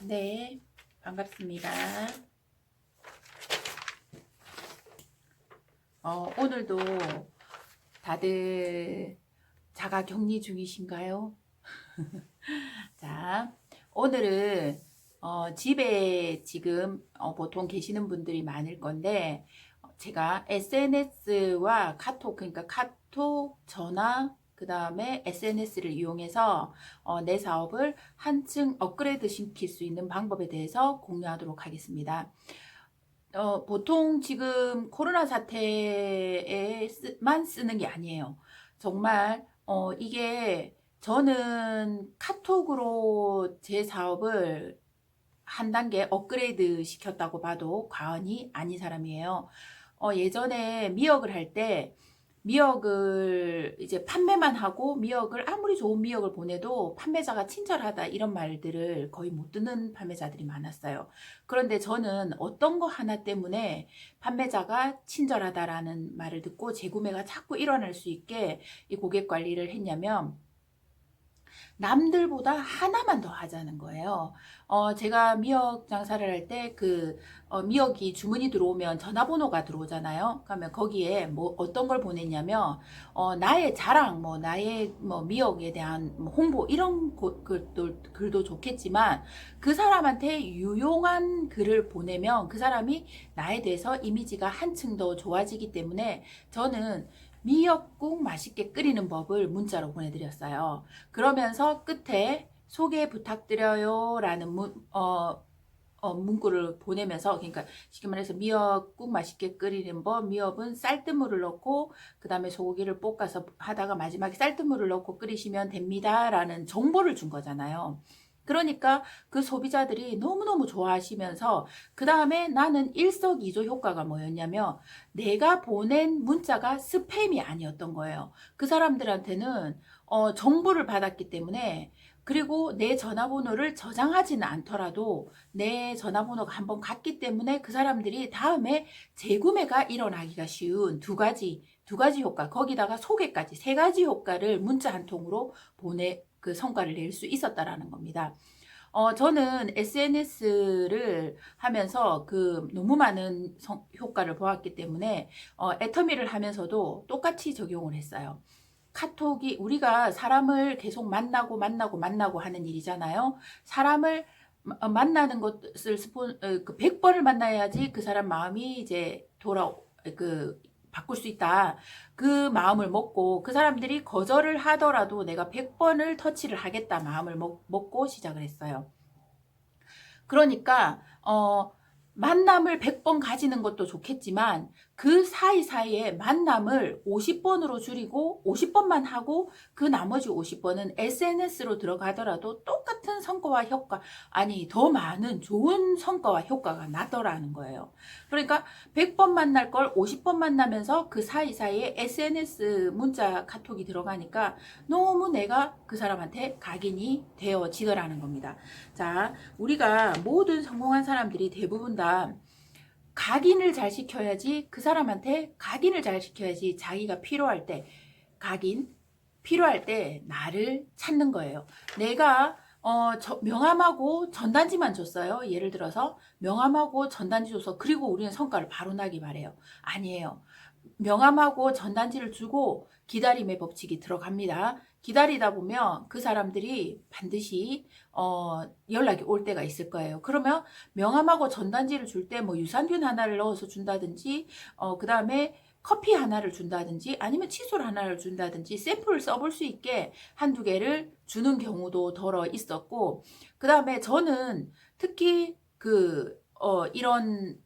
네, 반갑습니다. 오늘도 다들 자가 격리 중이신가요? 자, 오늘은 집에 지금 보통 계시는 분들이 많을 건데 제가 SNS와 카톡, 그러니까 카톡, 전화, 그 다음에 SNS를 이용해서 내 사업을 한층 업그레이드 시킬 수 있는 방법에 대해서 공유하도록 하겠습니다. 보통 지금 코로나 사태에만 쓰는 게 아니에요. 정말 이게 저는 카톡으로 제 사업을 한 단계 업그레이드 시켰다고 봐도 과언이 아닌 사람이에요. 예전에 미역을 할 때 미역을 이제 판매만 하고 미역을 아무리 좋은 미역을 보내도 판매자가 친절하다 이런 말들을 거의 못 듣는 판매자들이 많았어요. 그런데 저는 어떤 거 하나 때문에 판매자가 친절하다라는 말을 듣고 재구매가 자꾸 일어날 수 있게 이 고객 관리를 했냐면 남들보다 하나만 더 하자는 거예요. 제가 미역 장사를 할 때 미역이 주문이 들어오면 전화번호가 들어오잖아요. 그러면 거기에 뭐 어떤 걸 보냈냐면 나의 자랑, 뭐 나의 뭐 미역에 대한 뭐 홍보 이런 글도 좋겠지만 그 사람한테 유용한 글을 보내면 그 사람이 나에 대해서 이미지가 한층 더 좋아지기 때문에 저는 미역국 맛있게 끓이는 법을 문자로 보내드렸어요. 그러면서 끝에 소개 부탁드려요 라는 문구를 보내면서, 그러니까 쉽게 말해서 미역국 맛있게 끓이는 법, 미역은 쌀뜨물을 넣고 그 다음에 소고기를 볶아서 하다가 마지막에 쌀뜨물을 넣고 끓이시면 됩니다 라는 정보를 준 거잖아요. 그러니까 그 소비자들이 너무너무 좋아하시면서 그 다음에 나는 일석이조 효과가 뭐였냐면 내가 보낸 문자가 스팸이 아니었던 거예요. 그 사람들한테는 정보를 받았기 때문에, 그리고 내 전화번호를 저장하지는 않더라도 내 전화번호가 한번 갔기 때문에 그 사람들이 다음에 재구매가 일어나기가 쉬운 두 가지 효과, 거기다가 소개까지 세 가지 효과를 문자 한 통으로 그 성과를 낼 수 있었다라는 겁니다. 저는 SNS를 하면서 너무 많은 효과를 보았기 때문에 애터미를 하면서도 똑같이 적용을 했어요. 카톡이 우리가 사람을 계속 만나고 하는 일이잖아요. 사람을 만나는 것을 100번을 만나야지 그 사람 마음이 이제 바꿀 수 있다. 그 마음을 먹고 그 사람들이 거절을 하더라도 내가 100번을 터치를 하겠다 마음을 먹고 시작을 했어요. 그러니까 만남을 100번 가지는 것도 좋겠지만 그 사이사이에 만남을 50번으로 줄이고 50번만 하고 그 나머지 50번은 SNS로 들어가더라도 똑같은 성과와 효과, 아니 더 많은 좋은 성과와 효과가 나더라는 거예요. 그러니까 100번 만날 걸 50번 만나면서 그 사이사이에 SNS 문자 카톡이 들어가니까 너무 내가 그 사람한테 각인이 되어지더라는 겁니다. 자, 우리가 모든 성공한 사람들이 대부분 다 각인을 잘 시켜야지, 그 사람한테 각인을 잘 시켜야지 자기가 필요할 때 나를 찾는 거예요. 내가 명함하고 전단지만 줬어요. 예를 들어서 명함하고 전단지 줘서 그리고 우리는 성과를 바로 나기 바래요. 아니에요. 명함하고 전단지를 주고 기다림의 법칙이 들어갑니다. 기다리다 보면 그 사람들이 반드시 연락이 올 때가 있을 거예요. 그러면 명함하고 전단지를 줄 때 뭐 유산균 하나를 넣어서 준다든지 그 다음에 커피 하나를 준다든지 아니면 칫솔 하나를 준다든지 샘플을 써볼 수 있게 한두 개를 주는 경우도 덜어 있었고, 그 다음에 저는 특히 이런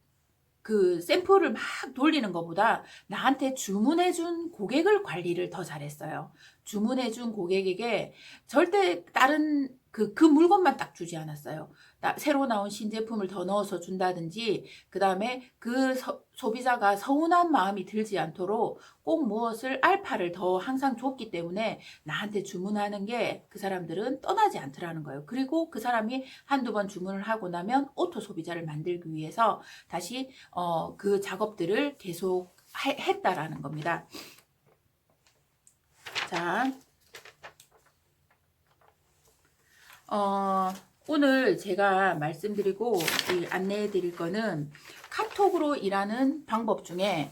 샘플을 막 돌리는 것보다 나한테 주문해준 고객을 관리를 더 잘했어요. 주문해준 고객에게 절대 다른 그 물건만 딱 주지 않았어요. 새로 나온 신제품을 더 넣어서 준다든지, 그 다음에 소비자가 서운한 마음이 들지 않도록 꼭 무엇을 알파를 더 항상 줬기 때문에 나한테 주문하는 게 그 사람들은 떠나지 않더라는 거예요. 그리고 그 사람이 한두 번 주문을 하고 나면 오토 소비자를 만들기 위해서 다시 그 작업들을 계속 했다라는 겁니다. 자, 오늘 제가 말씀드리고 안내해 드릴 거는 카톡으로 일하는 방법 중에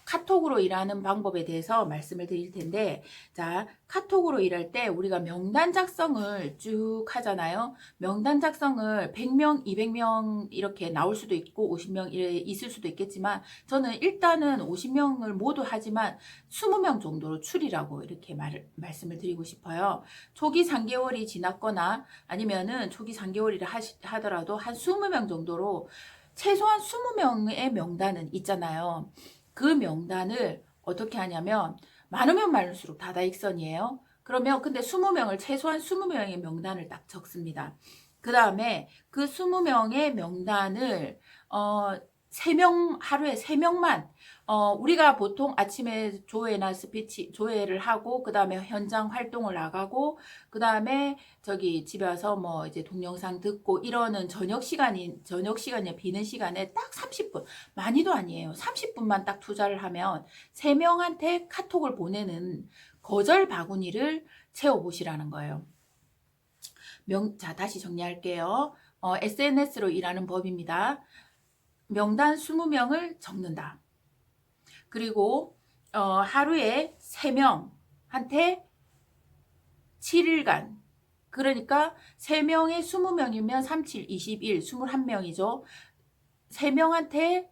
카톡으로 일하는 방법에 대해서 말씀을 드릴 텐데, 자, 카톡으로 일할 때 우리가 명단 작성을 쭉 하잖아요. 명단 작성을 100명, 200명 이렇게 나올 수도 있고 50명 있을 수도 있겠지만, 저는 일단은 50명을 모두 하지만 20명 정도로 줄이라고 이렇게 말씀을 드리고 싶어요. 초기 3개월이 지났거나 아니면은 초기 3개월이라 하더라도 한 20명 정도로, 최소한 20명의 명단은 있잖아요. 그 명단을 어떻게 하냐면, 많으면 많을수록 다다익선이에요. 그러면 근데 20명을, 최소한 20명의 명단을 딱 적습니다. 그 다음에 그 20명의 명단을 3명, 하루에 3명만, 우리가 보통 아침에 조회나 스피치, 조회를 하고, 그 다음에 현장 활동을 나가고, 그 다음에 저기 집에 와서 뭐 이제 동영상 듣고 이러는 저녁 시간이 비는 시간에 딱 30분, 많이도 아니에요. 30분만 딱 투자를 하면 3명한테 카톡을 보내는 거절 바구니를 채워보시라는 거예요. 자, 다시 정리할게요. SNS로 일하는 법입니다. 명단 20명을 적는다. 그리고 하루에 3명한테 7일간, 그러니까 3명에 20명이면 37, 21, 21명이죠. 3명한테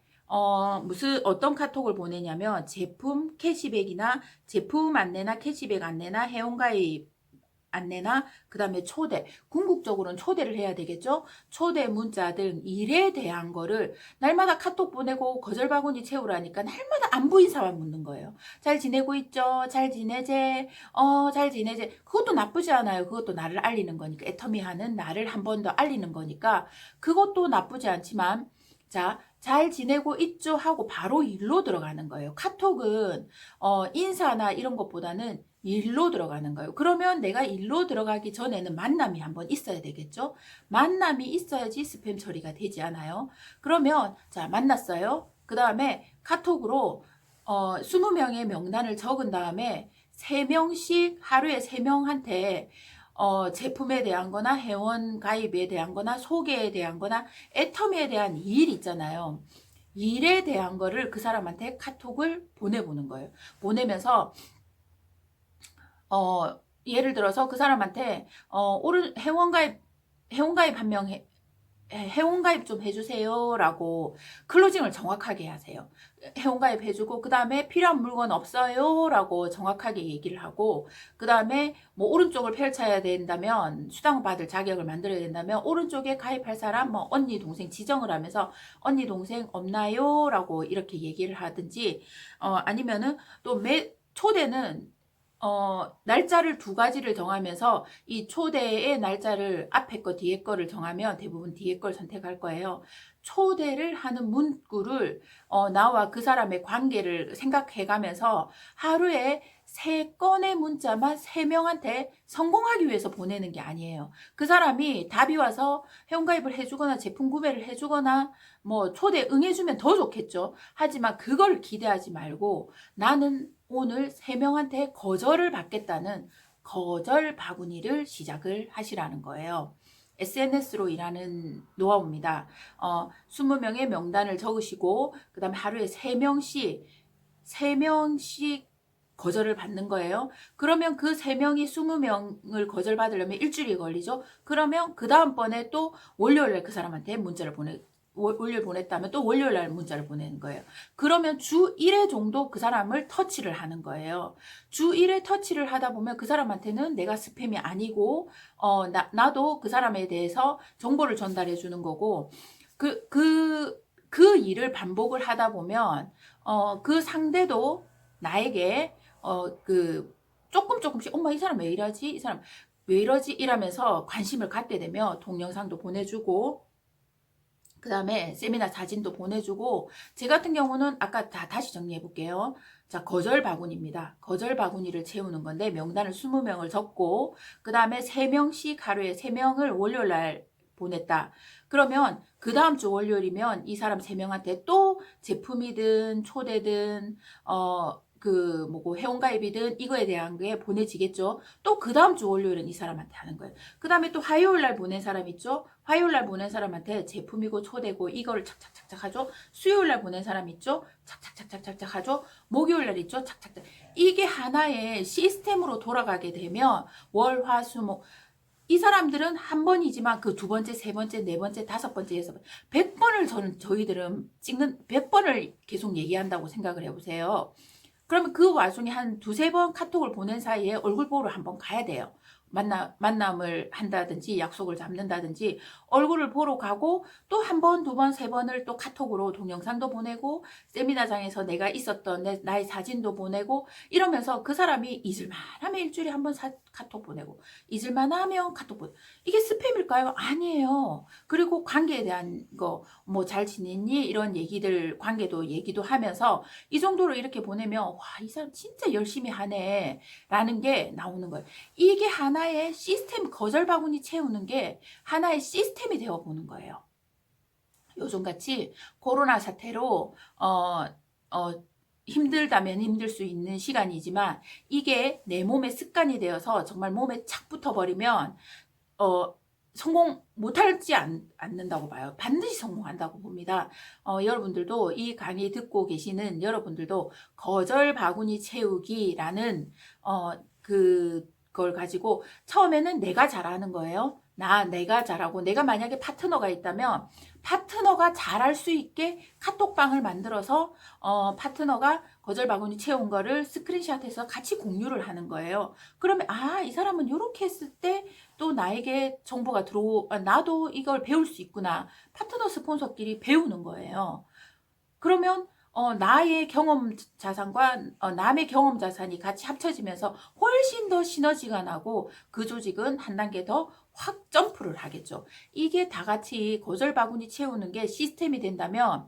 어떤 카톡을 보내냐면, 제품 캐시백이나 제품 안내나 캐시백 안내나 회원가입 안내나, 그 다음에 초대, 궁극적으로는 초대를 해야 되겠죠. 초대 문자 등 일에 대한 거를 날마다 카톡 보내고 거절 바구니 채우라니까 날마다 안부 인사만 묻는 거예요. 잘 지내고 있죠? 잘 지내제? 잘 지내제? 그것도 나쁘지 않아요. 그것도 나를 알리는 거니까, 애터미하는 나를 한 번 더 알리는 거니까 그것도 나쁘지 않지만, 자, 잘 지내고 있죠? 하고 바로 일로 들어가는 거예요. 카톡은 인사나 이런 것보다는 일로 들어가는 거예요. 그러면 내가 일로 들어가기 전에는 만남이 한번 있어야 되겠죠? 만남이 있어야지 스팸 처리가 되지 않아요? 그러면 자, 만났어요. 그 다음에 카톡으로 20명의 명단을 적은 다음에 3명씩, 하루에 3명한테 제품에 대한 거나 회원 가입에 대한 거나 소개에 대한 거나 애터미에 대한 일 있잖아요. 일에 대한 거를 그 사람한테 카톡을 보내보는 거예요. 보내면서 예를 들어서 그 사람한테 회원가입 한 명 회원가입 좀 해주세요 라고 클로징을 정확하게 하세요. 회원가입 해주고, 그 다음에 필요한 물건 없어요 라고 정확하게 얘기를 하고, 그 다음에 뭐 오른쪽을 펼쳐야 된다면, 수당받을 자격을 만들어야 된다면 오른쪽에 가입할 사람 뭐 언니 동생 지정을 하면서 언니 동생 없나요 라고 이렇게 얘기를 하든지, 아니면은 또 초대는 날짜를 2가지를 정하면서 이 초대의 날짜를 앞에 거 뒤에 거를 정하면 대부분 뒤에 걸 선택할 거예요. 초대를 하는 문구를 나와 그 사람의 관계를 생각해 가면서 하루에 3건의 문자만 3명한테 성공하기 위해서 보내는 게 아니에요. 그 사람이 답이 와서 회원가입을 해주거나 제품 구매를 해주거나 뭐 초대 응해주면 더 좋겠죠. 하지만 그걸 기대하지 말고, 나는 오늘 3명한테 거절을 받겠다는 거절 바구니를 시작을 하시라는 거예요. SNS로 일하는 노하우입니다. 20명의 명단을 적으시고, 그 다음에 하루에 3명씩 거절을 받는 거예요. 그러면 그 3명이 20명을 거절받으려면 일주일이 걸리죠. 그러면 그 다음번에 또 월요일에 그 사람한테 문자를 월요일 보냈다면 또 월요일 날 문자를 보내는 거예요. 그러면 주 1회 정도 그 사람을 터치를 하는 거예요. 주 1회 터치를 하다 보면 그 사람한테는 내가 스팸이 아니고, 나도 그 사람에 대해서 정보를 전달해 주는 거고, 그 일을 반복을 하다 보면, 그 상대도 나에게, 조금씩, 엄마 이 사람 왜 이러지? 이 사람 왜 이러지? 이러면서 관심을 갖게 되면 동영상도 보내주고, 그 다음에 세미나 사진도 보내주고, 제 같은 경우는 아까 다시 정리해 볼게요. 자, 거절 바구니입니다. 거절 바구니를 채우는 건데, 명단을 20명을 적고, 그 다음에 3명씩 하루에 3명을 월요일 날 보냈다. 그러면 그 다음 주 월요일이면 이 사람 3명한테 또 제품이든 초대든 그 뭐고 회원가입이든 이거에 대한 게 보내지겠죠. 또 그 다음 주 월요일은 이 사람한테 하는 거예요. 그 다음에 또 화요일 날 보낸 사람 있죠. 화요일 날 보낸 사람한테 제품이고 초대고 이거를 착착착착 하죠. 수요일 날 보낸 사람 있죠. 착착착착착 하죠. 목요일 날 있죠. 착착착. 이게 하나의 시스템으로 돌아가게 되면 월, 화, 수, 목 이 사람들은 한 번이지만 그 두 번째, 세 번째, 네 번째, 다섯 번째, 여섯 번, 100번을 저희들은 찍는 100번을 계속 얘기한다고 생각을 해보세요. 그러면 그 와중에 한 두세 번 카톡을 보낸 사이에 얼굴 보러 한번 가야 돼요. 만남을 한다든지 약속을 잡는다든지 얼굴을 보러 가고 또 한 번, 두 번, 세 번을 또 카톡으로 동영상도 보내고 세미나장에서 내가 있었던 나의 사진도 보내고 이러면서 그 사람이 잊을만 하면 일주일에 한 번 카톡 보내고 잊을만 하면 카톡 보내고 이게 스팸일까요? 아니에요. 그리고 관계에 대한 거 뭐 잘 지냈니? 이런 얘기들 관계도 얘기도 하면서 이 정도로 이렇게 보내면 와, 이 사람 진짜 열심히 하네 라는 게 나오는 거예요. 이게 하나의 시스템, 거절 바구니 채우는 게 하나의 시스템이 되어 보는 거예요. 요즘같이 코로나 사태로 힘들다면 힘들 수 있는 시간이지만 이게 내 몸의 습관이 되어서 정말 몸에 착 붙어버리면 성공 못하지 않는다고 봐요. 반드시 성공한다고 봅니다. 여러분들도 이 강의 듣고 계시는 여러분들도 거절 바구니 채우기라는 그걸 가지고 처음에는 내가 잘하는 거예요. 내가 잘하고 내가 만약에 파트너가 있다면 파트너가 잘할 수 있게 카톡방을 만들어서 파트너가 거절 바구니 채운 거를 스크린샷해서 같이 공유를 하는 거예요. 그러면 이 사람은 이렇게 했을 때 또 나에게 정보가 나도 이걸 배울 수 있구나. 파트너 스폰서끼리 배우는 거예요. 그러면 나의 경험 자산과 남의 경험 자산이 같이 합쳐지면서 훨씬 더 시너지가 나고 그 조직은 한 단계 더 확 점프를 하겠죠. 이게 다 같이 거절 바구니 채우는 게 시스템이 된다면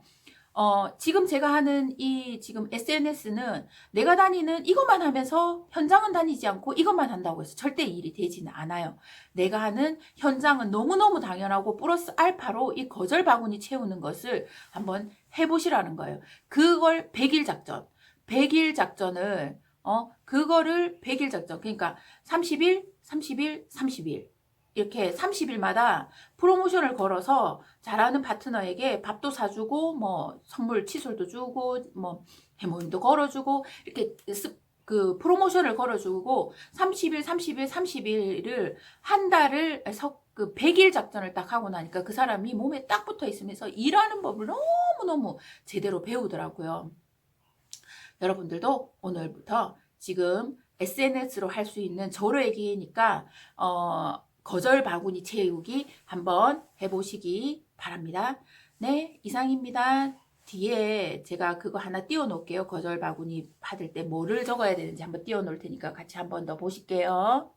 지금 제가 하는 이 지금 SNS는 내가 다니는 이것만 하면서 현장은 다니지 않고 이것만 한다고 해서 절대 일이 되지는 않아요. 내가 하는 현장은 너무너무 당연하고 플러스 알파로 이 거절 바구니 채우는 것을 한번 해보시라는 거예요. 그걸 100일 작전. 100일 작전을, 그거를 100일 작전. 그러니까 30일, 30일, 30일. 이렇게 30일마다 프로모션을 걸어서 잘하는 파트너에게 밥도 사주고 뭐 선물 칫솔도 주고 뭐 해모임도 걸어주고 이렇게 그 프로모션을 걸어주고 30일, 30일, 30일을 한 달을 그 100일 작전을 딱 하고 나니까 그 사람이 몸에 딱 붙어 있으면서 일하는 법을 너무너무 제대로 배우더라고요. 여러분들도 오늘부터 지금 SNS로 할 수 있는 저로의 기회니까 거절 바구니 채우기 한번 해보시기 바랍니다. 네, 이상입니다. 뒤에 제가 그거 하나 띄워 놓을게요. 거절 바구니 받을 때 뭐를 적어야 되는지 한번 띄워 놓을 테니까 같이 한번 더 보실게요.